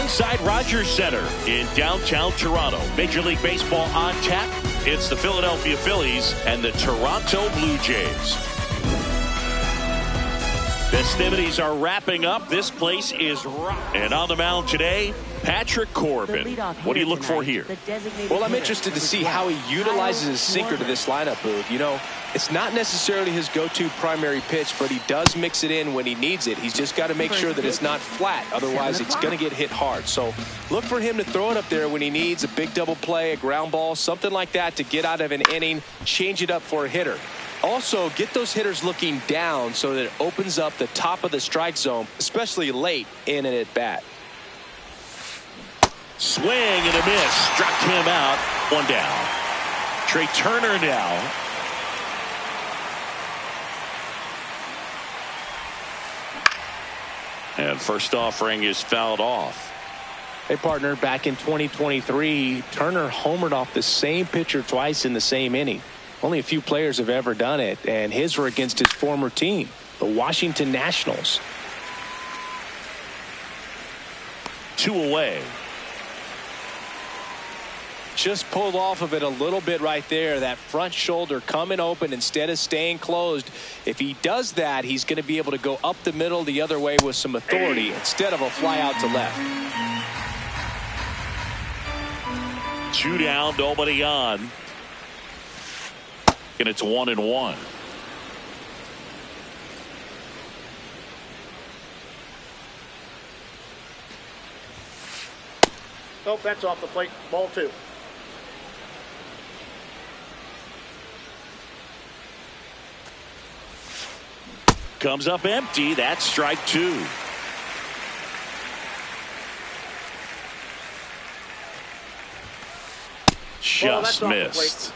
inside Rogers Center in downtown Toronto. Major League Baseball on tap. It's the Philadelphia Phillies and the Toronto Blue Jays. Festivities are wrapping up. This place is rock. And on the mound today, Patrick Corbin. What do you look for here? Well, I'm interested to see how he utilizes his sinker to this lineup, Boog. You know, it's not necessarily his go-to primary pitch, but he does mix it in when he needs it. He's just got to make sure that it's not flat. Otherwise, it's going to get hit hard. So look for him to throw it up there when he needs a big double play, a ground ball, something like that to get out of an inning, change it up for a hitter. Also, get those hitters looking down so that it opens up the top of the strike zone, especially late in an at-bat. Swing and a miss. Struck him out. One down. Trey Turner now. And first offering is fouled off. Hey, partner, back in 2023, Turner homered off the same pitcher twice in the same inning. Only a few players have ever done it, and his were against his former team, the Washington Nationals. 2 away. Just pulled off of it a little bit right there. That front shoulder coming open instead of staying closed. If he does that, he's going to be able to go up the middle the other way with some authority instead of a fly out to left. 2 down, nobody on. And it's 1-1. Oh, that's off the plate. Ball 2. Comes up empty. That's strike 2. Just missed.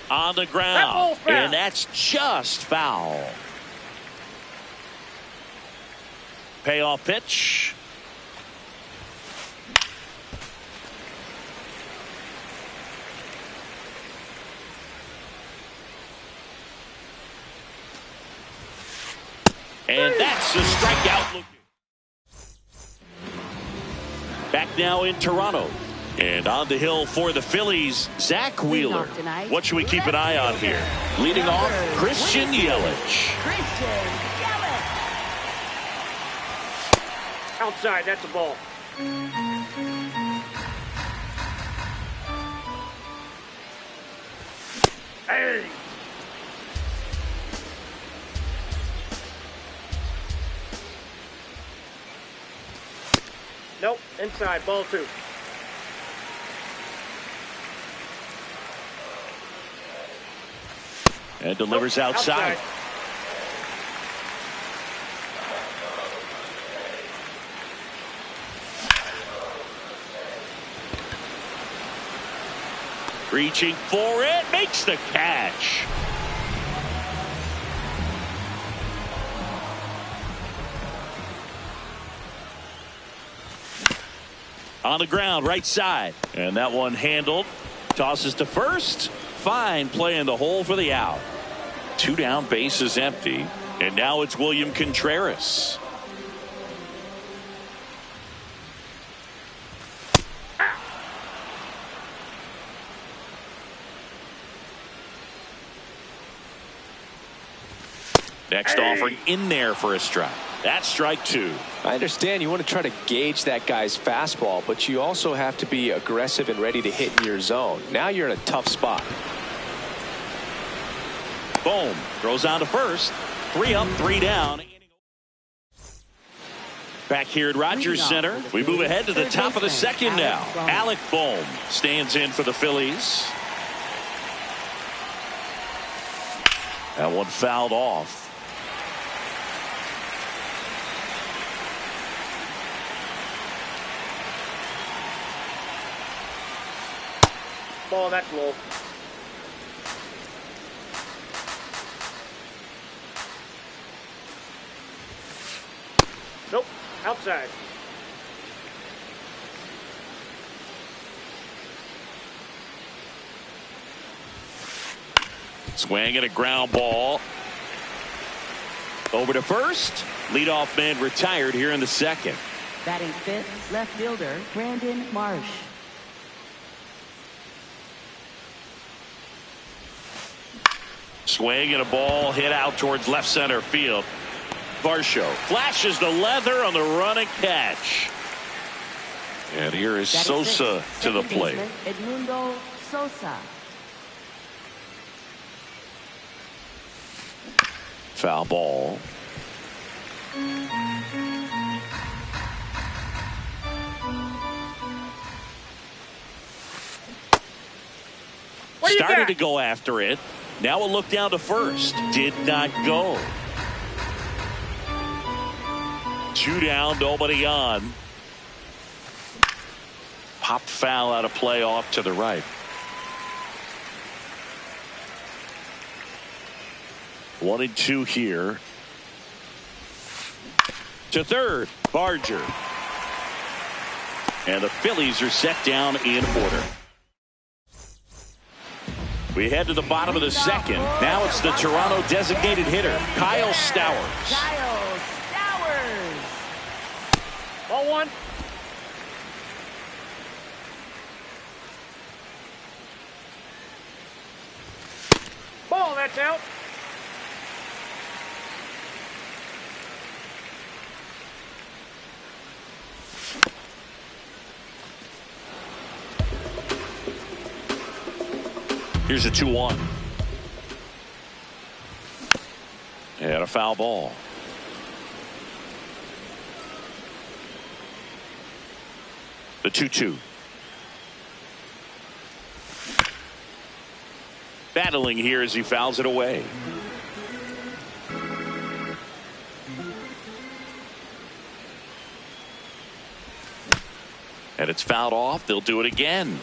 On the ground, and that's just foul. Payoff pitch. And that's a strikeout. Back now in Toronto. And on the hill for the Phillies, Zach Wheeler. What should we keep an eye on here? Leading off, Christian Yelich. Outside, that's a ball. Hey! Nope, inside, ball 2. And delivers outside. Reaching for it, makes the catch. On the ground, right side. And that one handled. Tosses to first. Fine play in the hole for the out. 2 down, base is empty. And now it's William Contreras. Next offering in there for a strike. That's strike 2. I understand you want to try to gauge that guy's fastball, but you also have to be aggressive and ready to hit in your zone. Now you're in a tough spot. Boom. Throws on to first. 3 up, 3 down. Back here at Rogers Center, we move ahead to the top of the second now. Alec Bohm stands in for the Phillies. That one fouled off. Ball, that's low. Nope, outside. Swing and a ground ball. Over to first. Leadoff man retired here in the second. Batting fifth, left fielder Brandon Marsh. Swing and a ball hit out towards left center field. Varsho flashes the leather on the run and catch. And here is Sosa to the plate. Edmundo Sosa. Foul ball. Started to go after it. Now a look down to first. Did not go. 2 down, nobody on. Pop foul out of play off to the right. 1-2 here. To third, Barger. And the Phillies are set down in order. We head to the bottom of the second. Now it's the Toronto designated hitter, Kyle Stowers. Kyle Stowers. Ball 1. Ball, that's out. Here's a 2-1. And a foul ball. The 2-2. Battling here as he fouls it away. And it's fouled off. They'll do it again.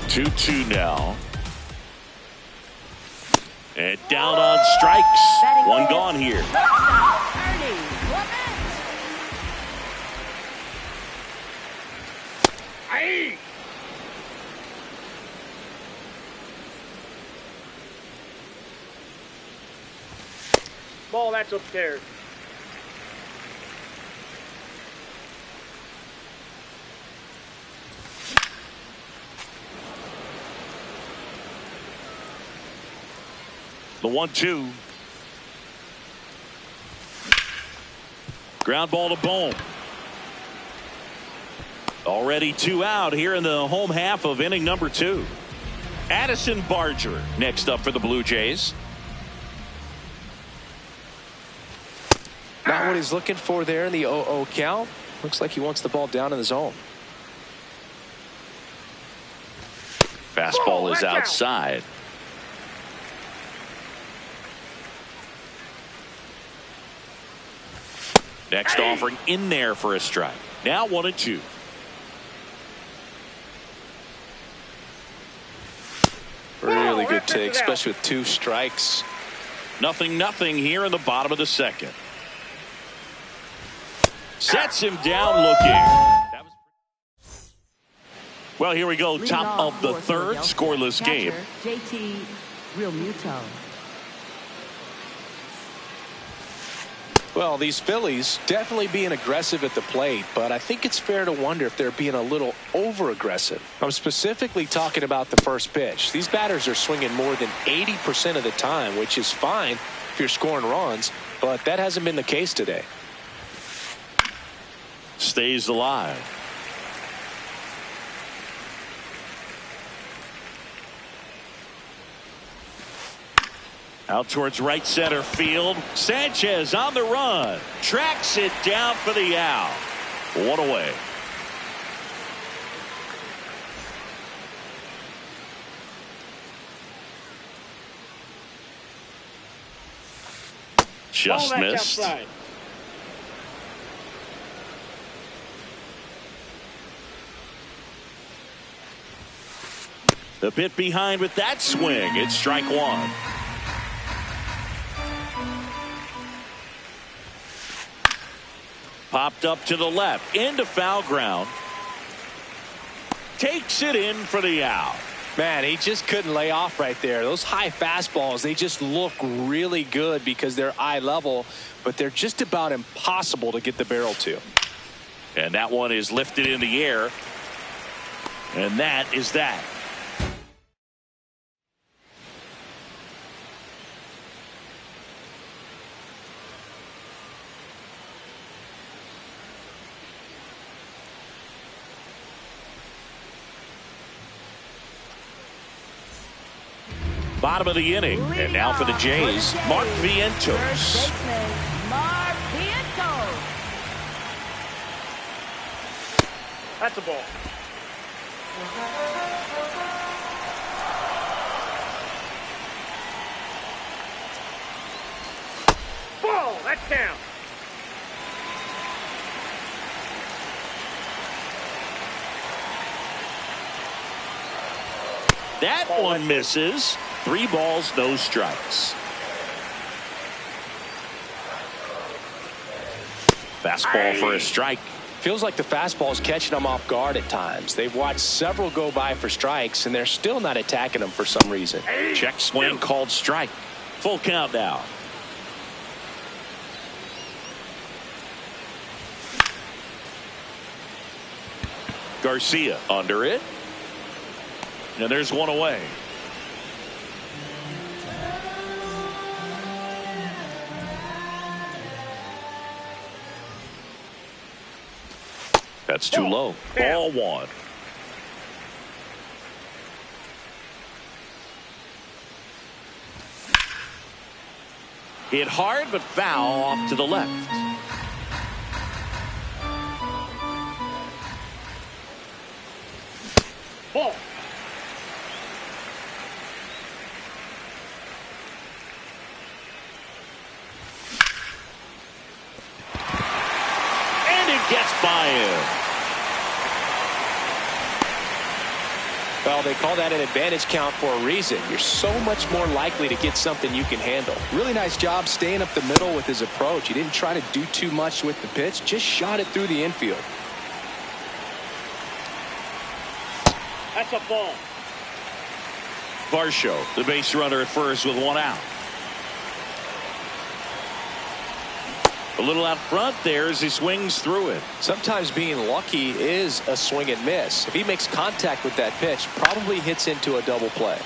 2-2 now. And down on strikes. One gone here. Aye. Ball, that's upstairs. The 1-2. Ground ball to Bohm. Already 2 out here in the home half of inning number 2. Addison Barger next up for the Blue Jays. Not what he's looking for there in the 0-0 count. Looks like he wants the ball down in the zone. Fastball is outside. Next offering in there for a strike. Now 1-2. Really good take, especially with 2 strikes. 0-0 here in the bottom of the second. Sets him down looking. Well, here we go. Top of the third, scoreless game. JT Realmuto. Well, these Phillies definitely being aggressive at the plate, but I think it's fair to wonder if they're being a little over-aggressive. I'm specifically talking about the first pitch. These batters are swinging more than 80% of the time, which is fine if you're scoring runs, but that hasn't been the case today. Stays alive. Out towards right center field. Sanchez on the run. Tracks it down for the out. 1 away. Just missed. Outside. The bit behind with that swing. It's strike 1. Popped up to the left into foul ground. Takes it in for the out. Man, he just couldn't lay off right there. Those high fastballs, they just look really good because they're eye level, but they're just about impossible to get the barrel to. And that one is lifted in the air. And that is that. Bottom of the inning. And now for the Jays, Mark Vientos. Mark Vientos. That's a ball. Ball. That's down. That one misses. 3 balls, no strikes. Fastball for a strike. Feels like the fastball is catching them off guard at times. They've watched several go by for strikes, and they're still not attacking them for some reason. Check swing called strike. Full count now. Garcia under it. And there's one away. That's too low. Ball 1. Hit hard but foul off to the left. Ball. Gets by him. Well, they call that an advantage count for a reason. You're so much more likely to get something you can handle. Really nice job staying up the middle with his approach. He didn't try to do too much with the pitch, just shot it through the infield. That's a ball. Varsho, the base runner at first with 1 out. A little out front there as he swings through it. Sometimes being lucky is a swing and miss. If he makes contact with that pitch, probably hits into a double play.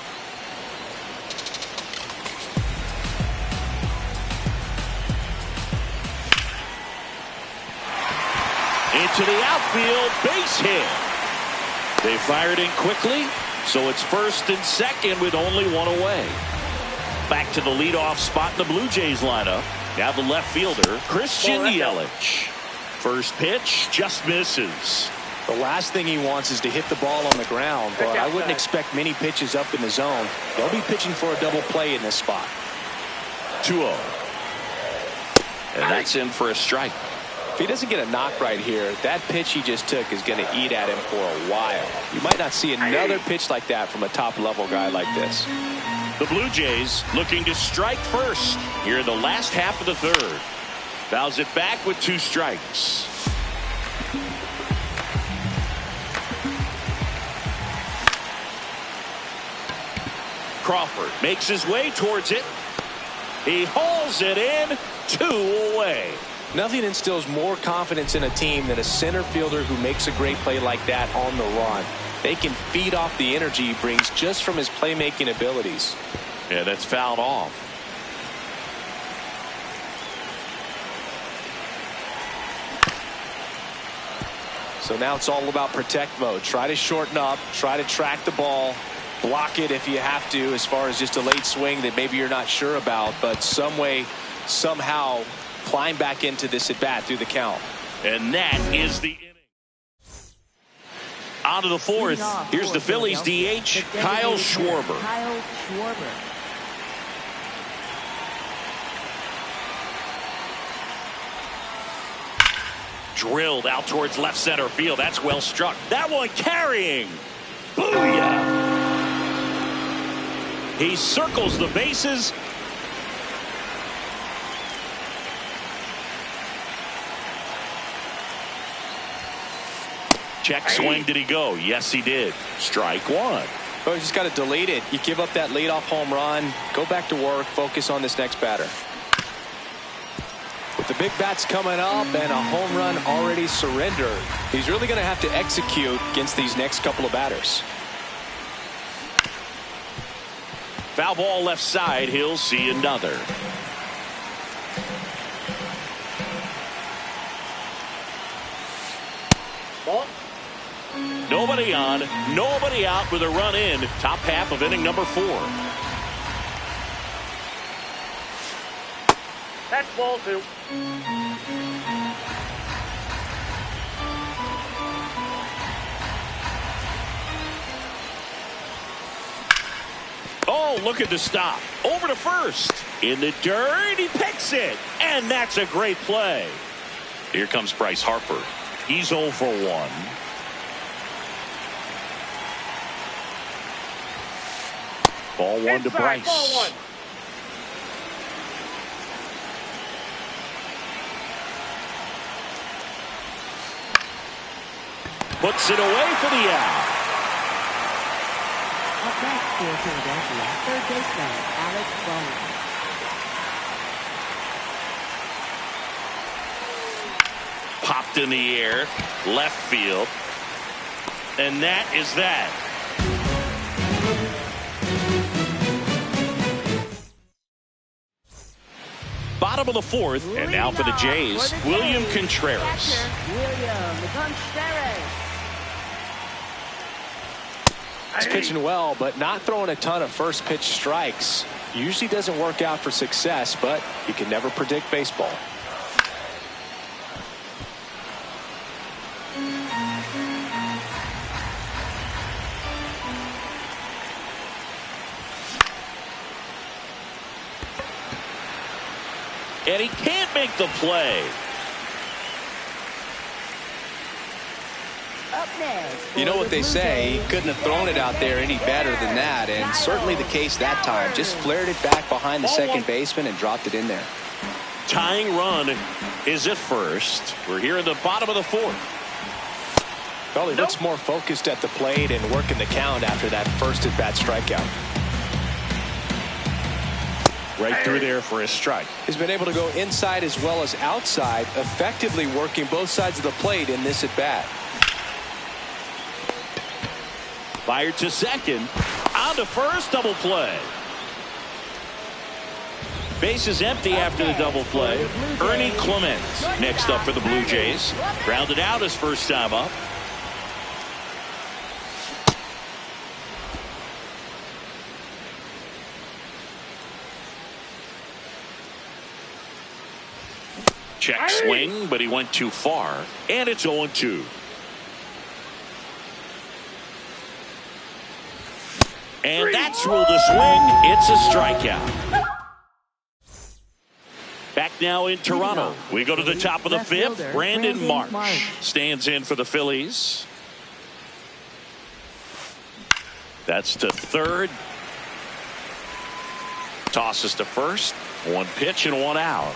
Into the outfield, base hit. They fired in quickly, so it's first and second with only 1 away. Back to the leadoff spot in the Blue Jays lineup. Now the left fielder, Christian Yelich. First pitch just misses. The last thing he wants is to hit the ball on the ground, but I wouldn't expect many pitches up in the zone. They'll be pitching for a double play in this spot. 2-0. And that's in for a strike. If he doesn't get a knock right here, that pitch he just took is going to eat at him for a while. You might not see another pitch like that from a top-level guy like this. The Blue Jays looking to strike first here in the last half of the 3rd. Fouls it back with 2 strikes. Crawford makes his way towards it. He hauls it in, 2 away. Nothing instills more confidence in a team than a center fielder who makes a great play like that on the run. They can feed off the energy he brings just from his playmaking abilities. Yeah, that's fouled off. So now it's all about protect mode. Try to shorten up, try to track the ball, block it if you have to, as far as just a late swing that maybe you're not sure about, but some way, somehow climb back into this at bat through the count. And that is the inning. On to the 4th. Here's the Phillies DH, Kyle Schwarber. Kyle Schwarber. Drilled out towards left center field. That's well struck. That one carrying. Booyah! He circles the bases. Check swing. Did he go? Yes, he did. Strike 1. Well, you just got to delete it. You give up that leadoff home run, go back to work, focus on this next batter. With the big bats coming up and a home run already surrendered, he's really going to have to execute against these next couple of batters. Foul ball left side. He'll see another. Ball. Nobody on, nobody out with a run in. Top half of inning number 4. That's ball 2. Oh, look at the stop. Over to first. In the dirt, he picks it. And that's a great play. Here comes Bryce Harper. He's 0 for 1. Ball 1 to Inside, Bryce. ball 1. Puts it away for the out. Up next for Philadelphia, third baseman Alex Bowman. Popped in the air, left field. And that is that. Bottom of the 4th, and now for the Jays, William Contreras. William Contreras. He's pitching well, but not throwing a ton of first pitch strikes. Usually doesn't work out for success, but you can never predict baseball. And he can't make the play. Up next. You know what they say, he couldn't have thrown it out there any better than that, and certainly the case that time. Just flared it back behind the second baseman and dropped it in there. Tying run is at first. We're here in the bottom of the 4th. Well, he looks more focused at the plate and working the count after that first at-bat strikeout. Right through there for a strike. He's been able to go inside as well as outside, effectively working both sides of the plate in this at-bat. Fired to second. On to first, double play. Base is empty after the double play. Ernie Clement next up for the Blue Jays. Grounded out his first time up. Check swing, but he went too far. And it's 0-2. And that's ruled a swing. It's a strikeout. Back now in Toronto. We go to the top of the 5th. Brandon Marsh stands in for the Phillies. That's to third. Tosses to first. 1 pitch and 1 out.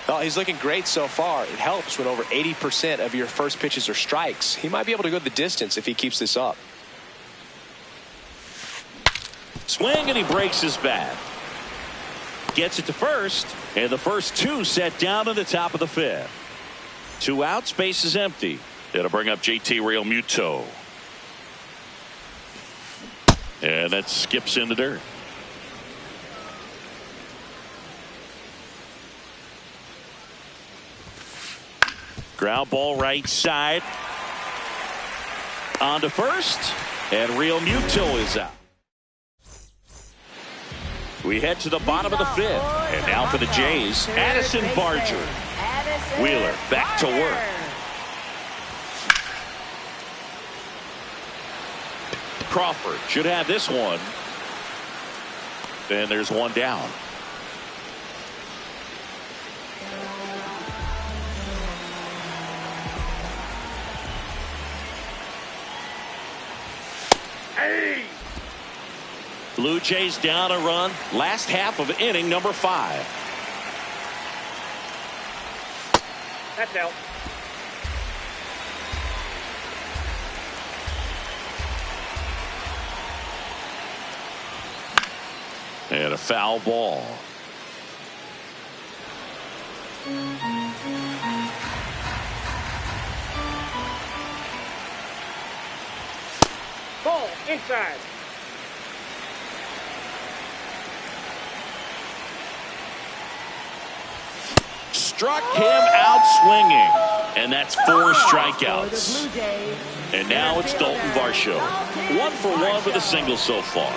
Well, he's looking great so far. It helps when over 80% of your first pitches are strikes. He might be able to go the distance if he keeps this up. Swing, and he breaks his bat. Gets it to first, and the first 2 set down to the top of the 5th. 2 outs, base is empty. It'll bring up JT Realmuto. And that skips in the dirt. Ground ball right side. On to first. And Realmuto is out. We head to the bottom of the 5th. And now for the Jays, Addison Barger. Wheeler back to work. Crawford should have this one. And there's 1 down. Blue Jays down a run. Last half of inning number 5. That's out. And a foul ball. Ball inside. Struck him out swinging. And that's 4 strikeouts. For the Blue Jays. And now it's Dalton Varsho. 1 for 1 with a single so far.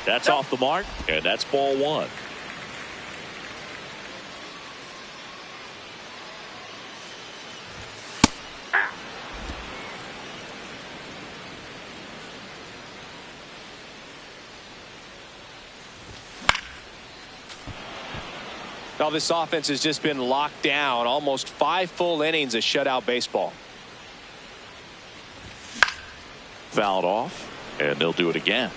That's off the mark, and that's ball 1. Now this offense has just been locked down. Almost 5 full innings of shutout baseball. Fouled off, and they'll do it again.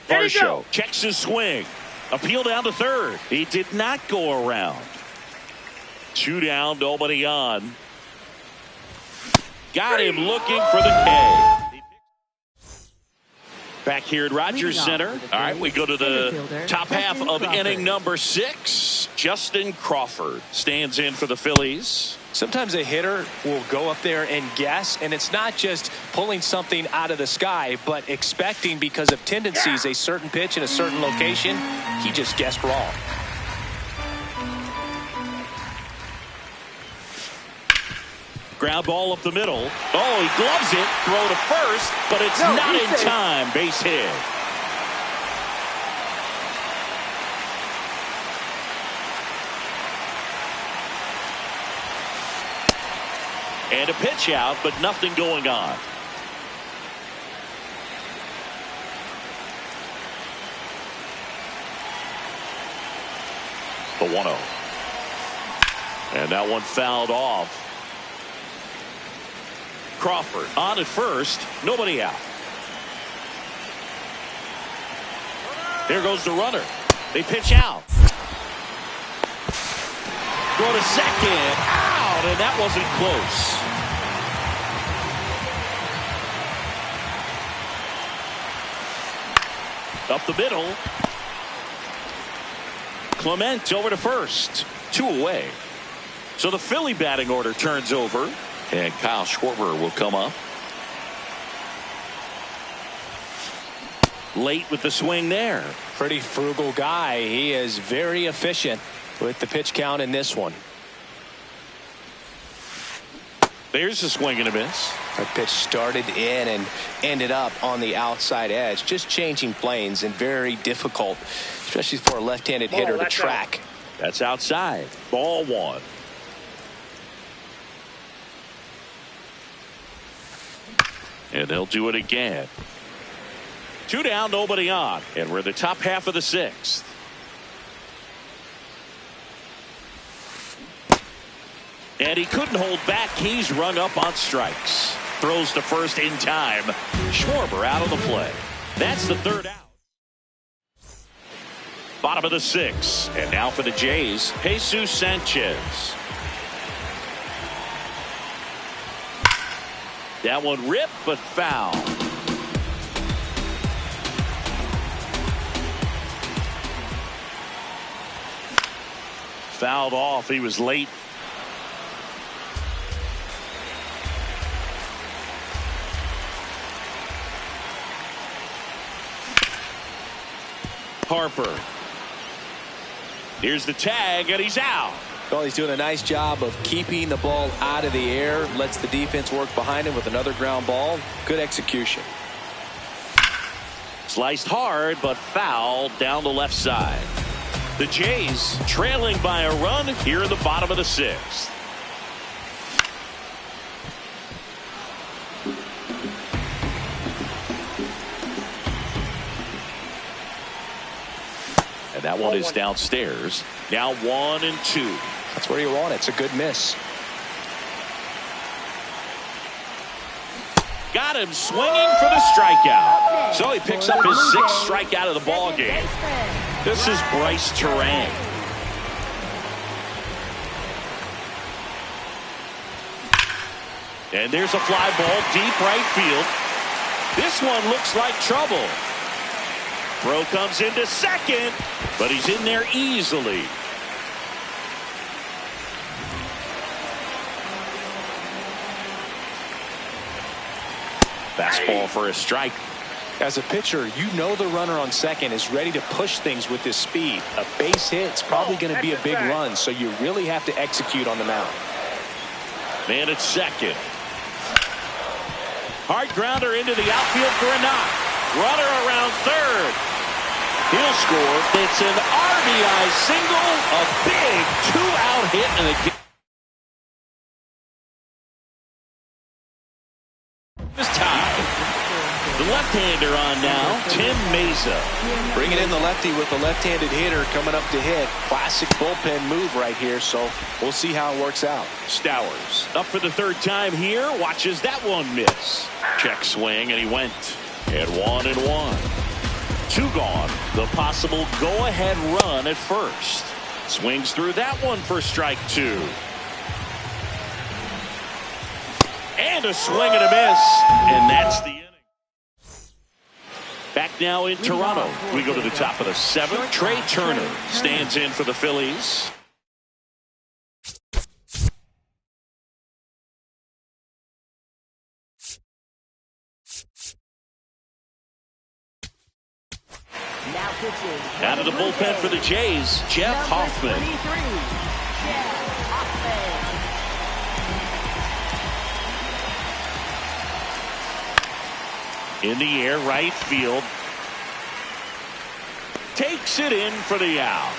Varsho checks his swing. Appeal down to third. He did not go around. 2 down, nobody on. Got him looking for the K. Back here at Rogers Center. All right, we go to the top half of inning number 6. Justin Crawford stands in for the Phillies. Sometimes a hitter will go up there and guess, and it's not just pulling something out of the sky, but expecting because of tendencies a certain pitch in a certain location. He just guessed wrong. Ground ball up the middle. Oh, he gloves it. Throw to first, but it's not in time. Base hit. And a pitch out, but nothing going on. The 1-0. And that one fouled off. Crawford on at first. Nobody out. There goes the runner. They pitch out. Throw to second. Out, and that wasn't close. Up the middle. Clement over to first. 2 away. So the Philly batting order turns over. And Kyle Schwarber will come up. Late with the swing there. Pretty frugal guy. He is very efficient with the pitch count in this one. There's a swing and a miss. That pitch started in and ended up on the outside edge. Just changing planes and very difficult, especially for a left-handed hitter to track. That's outside. Ball 1. And they'll do it again. 2 down, nobody on. And we're in the top half of the 6th. And he couldn't hold back. He's rung up on strikes. Throws to first in time. Schwarber out of the play. That's the 3rd out. Bottom of the 6th. And now for the Jays, Jesus Sanchez. That one ripped, but foul. Fouled off. He was late. Harper. Here's the tag, and he's out. Well, he's doing a nice job of keeping the ball out of the air. Lets the defense work behind him with another ground ball. Good execution. Sliced hard, but fouled down the left side. The Jays trailing by a run here in the bottom of the 6th. And that one is downstairs. Now 1 and 2. That's where you want it. It's a good miss. Got him swinging for the strikeout. So he picks up his 6th strikeout of the ball game. This is Bryce Terang. And there's a fly ball deep right field. This one looks like trouble. Throw comes into second, but he's in there easily. Fastball for a strike. As a pitcher, you know the runner on second is ready to push things with his speed. A base hit's probably going to be a big run, so you really have to execute on the mound. Man at second. Hard grounder into the outfield for a knock. Runner around third. He'll score. It's an RBI single, a big 2-out hit in the game. This time, the left-hander on now, Tim Mesa. Bringing in the lefty with the left-handed hitter coming up to hit. Classic bullpen move right here, so we'll see how it works out. Stowers up for the 3rd time here. Watches that one miss. Check swing, and he went. And 1-1. 2 gone. The possible go-ahead run at first. Swings through that one for strike 2. And a swing and a miss. And that's the inning. Back now in Toronto. We go to the top of the 7th. Trey Turner stands in for the Phillies. Out of the bullpen for the Jays, Jeff Hoffman. In the air, right field. Takes it in for the out.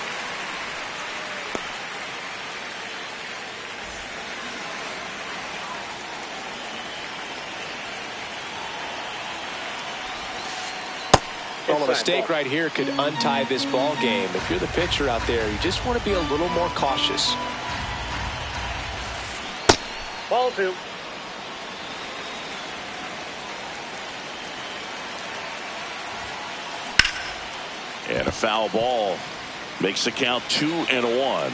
Well, a mistake right here could untie this ball game. If you're the pitcher out there, you just want to be a little more cautious. Ball 2. And a foul ball makes the count 2-1.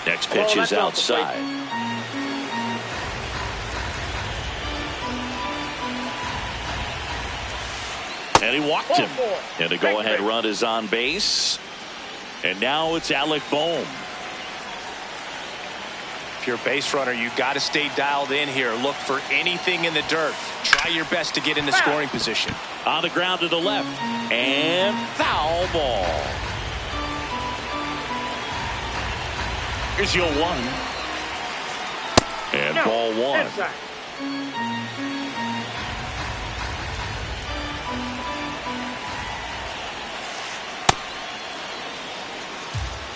Next pitch is outside. And he walked him. And the go-ahead run is on base. And now it's Alec Bohm. If you're a base runner, you got to stay dialed in here. Look for anything in the dirt. Try your best to get in the scoring position. On the ground to the left. And foul ball. Here's your 1. And ball 1. Inside.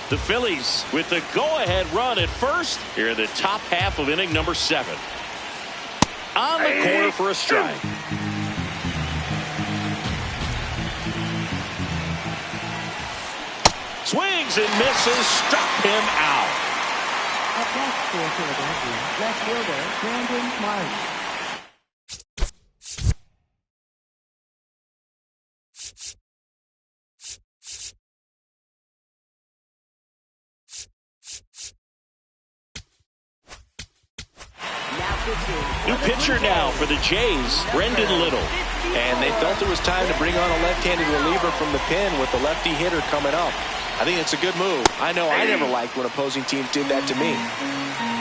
The Phillies with the go-ahead run at first here in the top half of inning number 7. On the corner for a strike. Swings and misses, struck him out. Up next for Philadelphia, left fielder Brandon Marsh. New pitcher now for the Jays, Brendan Little. And they felt it was time to bring on a left-handed reliever from the pen with the lefty hitter coming up. I think it's a good move. I know I never liked when opposing teams did that to me.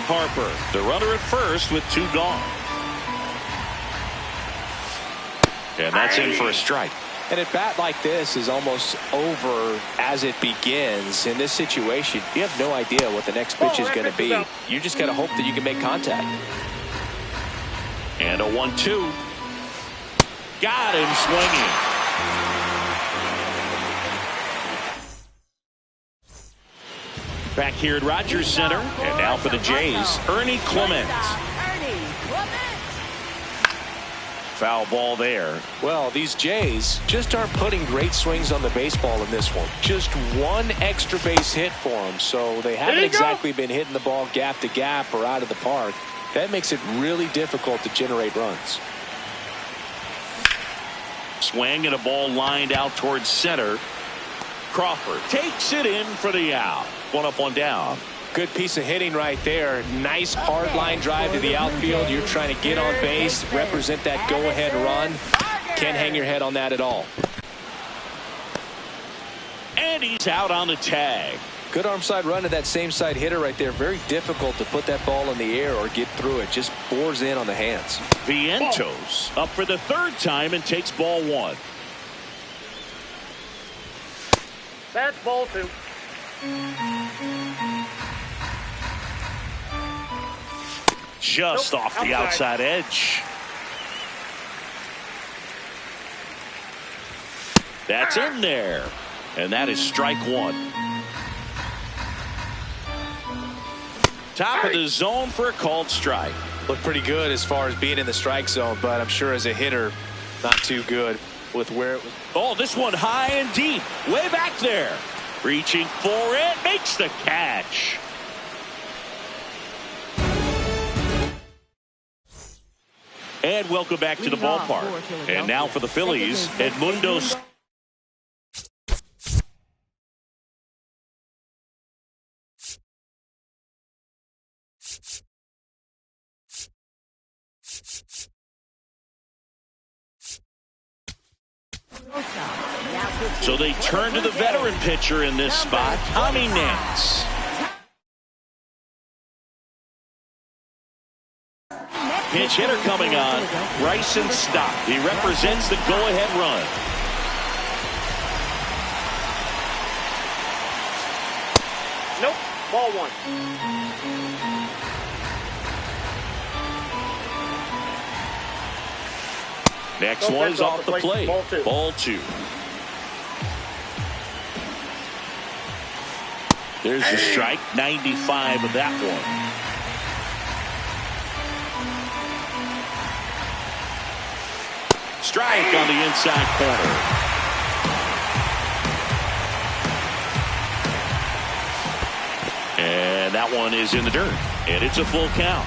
Harper, the runner at first with 2 gone. And that's in for a strike. And at bat like this is almost over as it begins. In this situation, you have no idea what the next pitch is going to be. You just got to hope that you can make contact. And a 1-2. Got him swinging. Back here at Rogers Center. And now for the Jays, Ernie Clement. Foul ball there. Well, these Jays just aren't putting great swings on the baseball in this one. Just one extra base hit for them, so they haven't exactly been hitting the ball gap to gap or out of the park. That makes it really difficult to generate runs. Swing and a ball lined out towards center. Crawford takes it in for the out. 1 up, 1 down. Good piece of hitting right there. Nice hard line drive to the outfield. You're trying to get on base, represent that go-ahead run. Can't hang your head on that at all. And he's out on the tag. Good arm side run to that same side hitter right there. Very difficult to put that ball in the air or get through it. Just bores in on the hands. Vientos up for the 3rd time and takes ball 1. That's ball 2. Just off the outside edge. That's in there. And that is strike 1. Top of the zone for a called strike. Looked pretty good as far as being in the strike zone, but I'm sure as a hitter, not too good with where it was. Oh, this one high and deep. Way back there. Reaching for it. Makes the catch. And welcome back to the ballpark. And now for the Phillies, Edmundo. So they turn to the veteran pitcher in this spot, Tommy Nance. Pinch hitter coming on, Bryson Stott. He represents the go-ahead run. Nope. Ball 1. Next one's off the plate. Ball 2. There's the strike. 95 of that one. Strike on the inside corner. And that one is in the dirt. And it's a full count.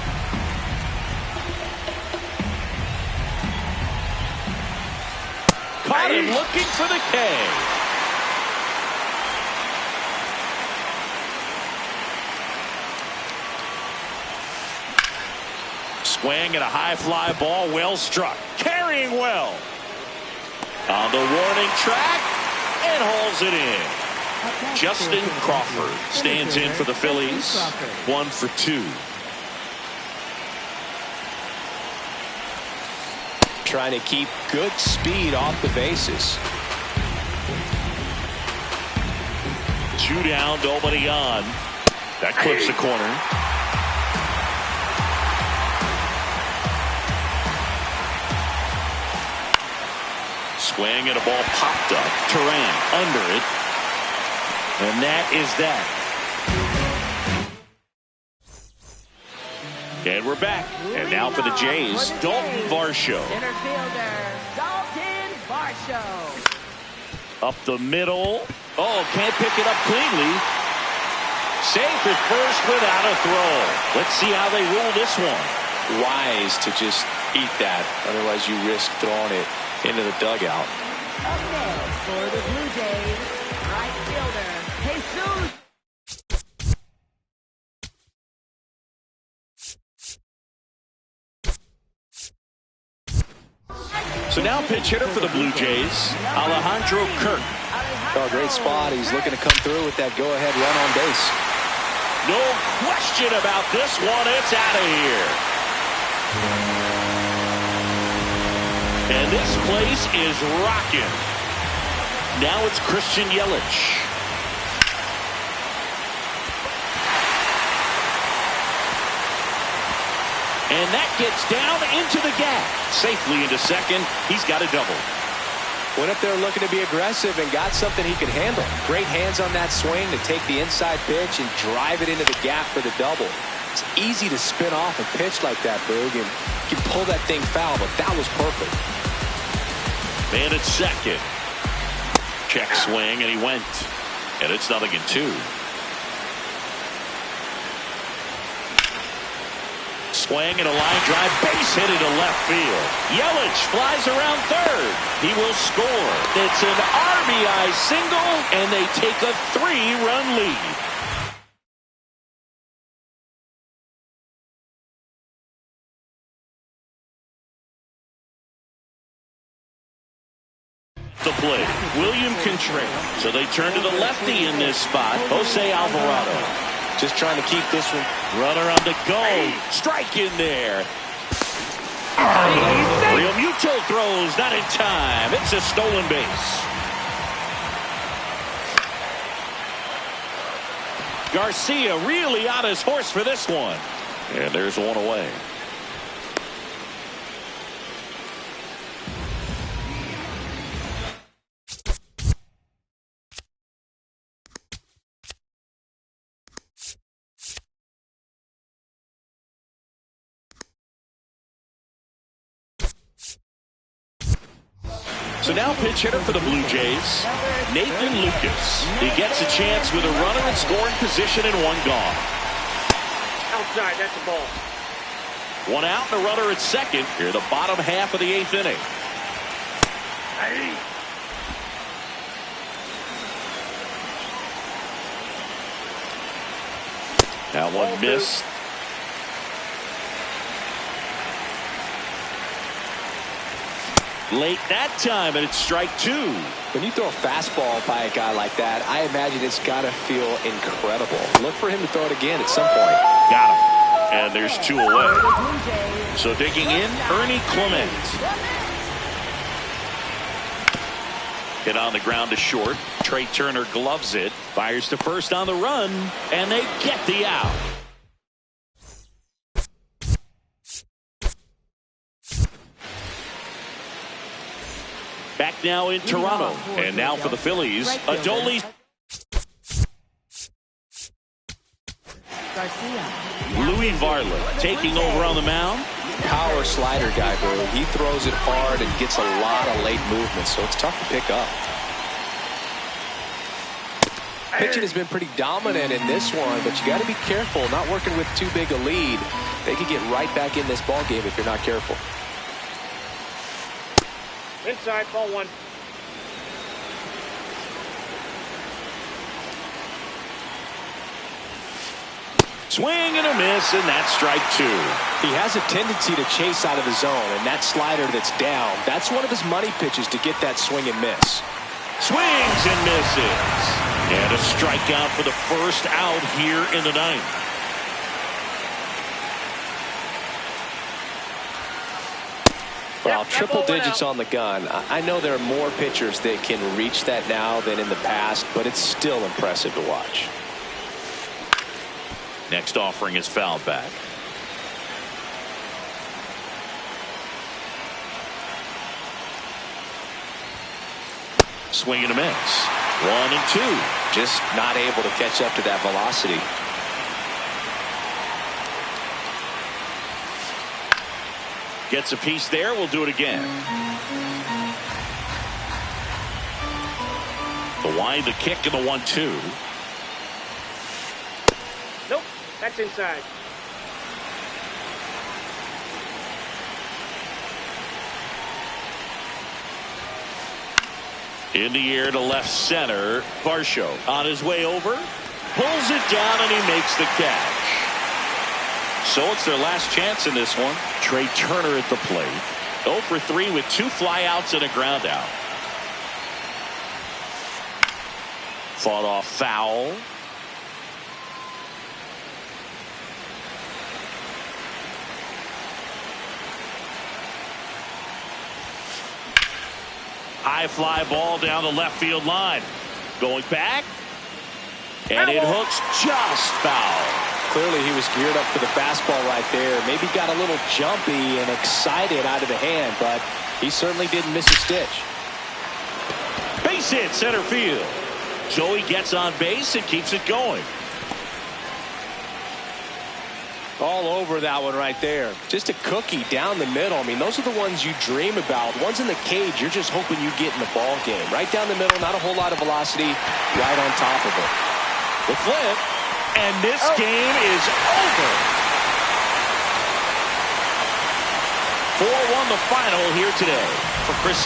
Caught him looking for the K. Swing and a high fly ball, well struck. Carrying well. On the warning track and hauls it in. Justin Crawford stands in for the Phillies. 1 for 2. Trying to keep good speed off the bases. 2 down, nobody on. That clips the corner. Swing and a ball popped up. Turan under it. And that is that. And we're back. And now for the Jays, Dalton Varsho. Center fielder, Dalton Varsho. Up the middle. Oh, can't pick it up cleanly. Safe at first without a throw. Let's see how they rule this one. Wise to just eat that. Otherwise, you risk throwing it into the dugout. Up next for the Blue Jays, right fielder, Jesus. So now pitch hitter for the Blue Jays, Alejandro Kirk. Oh, great spot. He's looking to come through with that go-ahead run on base. No question about this one. It's out of here. And this place is rocking. Now it's Christian Yelich. And that gets down into the gap. Safely into second. He's got a double. Went up there looking to be aggressive and got something he could handle. Great hands on that swing to take the inside pitch and drive it into the gap for the double. It's easy to spin off a pitch like that, Boog, and you can pull that thing foul, but that was perfect. Man at second. Check swing, and he went. And it's 0-2. Swing and a line drive, base hit into left field. Yelich flies around third. He will score. It's an RBI single, and they take a 3-run lead. The play, William Contreras. So they turn to the lefty in this spot, Jose Alvarado. Just trying to keep this one. Runner on the go. Strike in there. Real Muto throws, not in time. It's a stolen base. Garcia really on his horse for this one. And there's one away. So now pitch hitter for the Blue Jays, Nathan Lucas. He gets a chance with a runner in scoring position and one gone. Outside, that's a ball. One out and a runner at second here, the bottom half of the 8th inning. That one missed. Late that time, and it's strike 2. When you throw a fastball by a guy like that, I imagine it's got to feel incredible. Look for him to throw it again at some point. Got him. And there's 2 away. So digging in, Ernie Clement. Hit on the ground to short. Trey Turner gloves it. Fires to first on the run, and they get the out. Back now in Toronto. And now for the Phillies, Adolis. Louis Varland taking over on the mound. Power slider guy, bro. He throws it hard and gets a lot of late movement, so it's tough to pick up. Pitching has been pretty dominant in this one, but you got to be careful. Not working with too big a lead. They could get right back in this ball game if you're not careful. Inside, ball 1. Swing and a miss, and that's strike 2. He has a tendency to chase out of the zone, and that slider that's down, that's one of his money pitches to get that swing and miss. Swings and misses. And a strikeout for the first out here in the 9th. Well, triple digits on the gun. I know there are more pitchers that can reach that now than in the past, but it's still impressive to watch. Next offering is fouled back. Swing and a miss. 1 and 2. Just not able to catch up to that velocity. Gets a piece there. We'll do it again. The wind, the kick, and the 1-2. Nope, that's inside. In the air to left center. Varsho on his way over. Pulls it down, and he makes the catch. So it's their last chance in this one. Trey Turner at the plate. 0 for 3 with 2 flyouts and a ground out. Fought off foul. High fly ball down the left field line. Going back. And it hooks just foul. Clearly he was geared up for the fastball right there. Maybe got a little jumpy and excited out of the hand, but he certainly didn't miss a stitch. Base hit center field. Joey gets on base and keeps it going. All over that one right there. Just a cookie down the middle. I mean, those are the ones you dream about. The ones in the cage, you're just hoping you get in the ball game. Right down the middle, not a whole lot of velocity, right on top of it. The flip, and this game is over. 4-1 the final here today for Chris